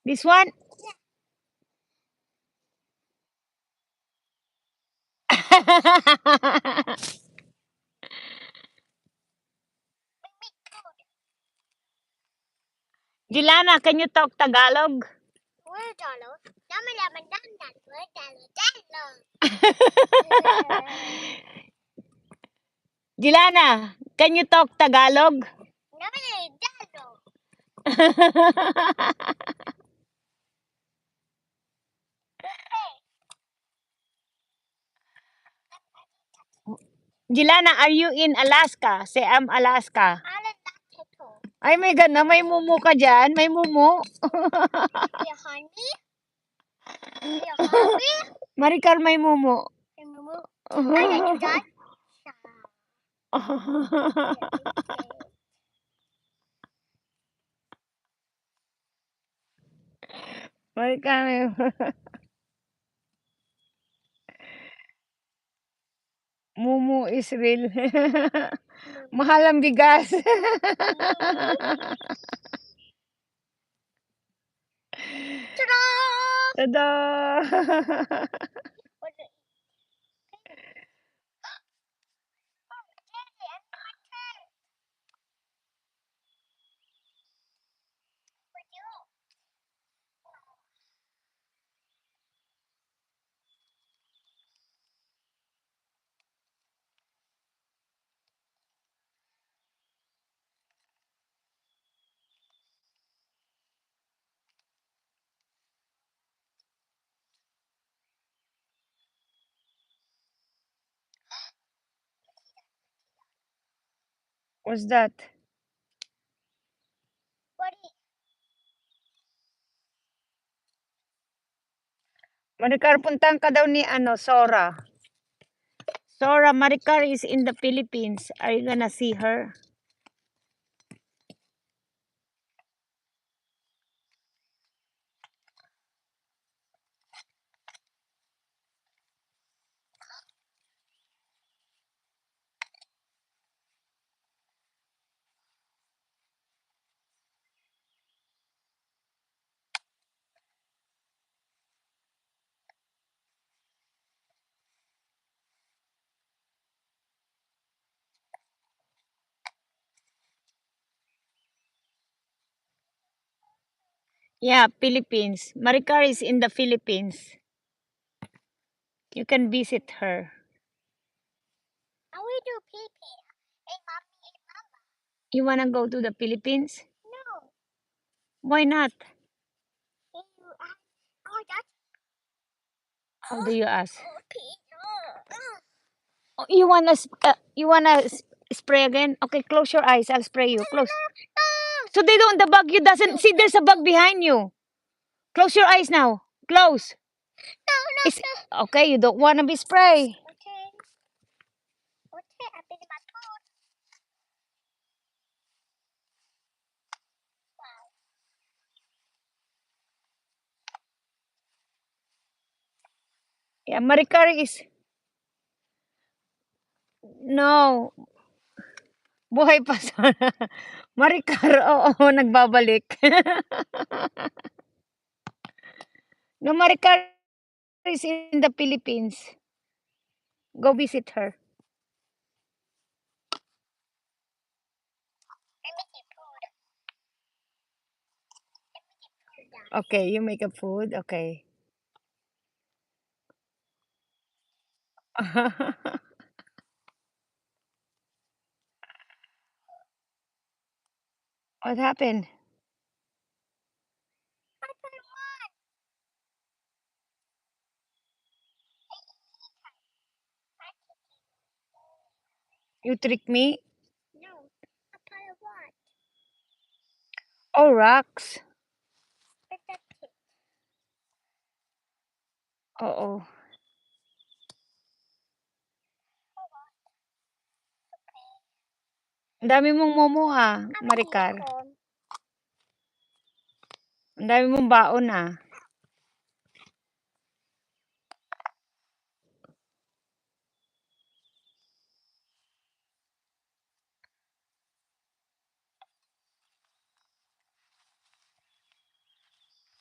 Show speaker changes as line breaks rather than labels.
This one? Juliana, can you talk Tagalog?
Where's Donald? Yummy, yummy, Donald. Where's Donald?
Juliana, can you talk Tagalog?
Yummy, Donald.
Juliana, are you in Alaska? Say, I'm Alaska.
Alan, that's it all.
Ay, may ganda. May mumu ka dyan. May mumu.
You hungry? You hungry?
Maricar, may mumu.
Hey, Mumu. I got you done.
Maricar, may mumu is real. Mahal ang bigas.
Ta-da!
Tada!
What is it? Oh, Daddy, I'm my turn. For you.
What's that?
What is
Maricar, puntahan ka daw ni Sora. Sora, Maricar is in the Philippines. Are you gonna see her? Yeah, Philippines. Maricar is in the Philippines. You can visit her.
I will do pee-pee. Hey, mommy, hey, mama.
You wanna go to the Philippines?
No.
Why not?
Hey, you oh, that's
How do you ask?
pee.
Oh, you wanna spray again? Okay, close your eyes. I'll spray you. Close. So they don't. The bug you doesn't see. There's a bug behind you. Close your eyes now. Close.
No,
It's, okay, you don't wanna be spray.
Okay. Okay, I've been in my food.
Yeah, Maricar is no. Buhay pa sana. Maricar, oo, nagbabalik. No, Maricar is in the Philippines. Go visit her.
I'm making food.
Okay, you make a food. Okay. What happened?
I put it on.
You trick me?
No. I put it what?
Oh, rocks.
But that's it.
Oo. Ang dami mong momo ha,
I'm
Maricar.
making corn.
Ang dami mong baon ha.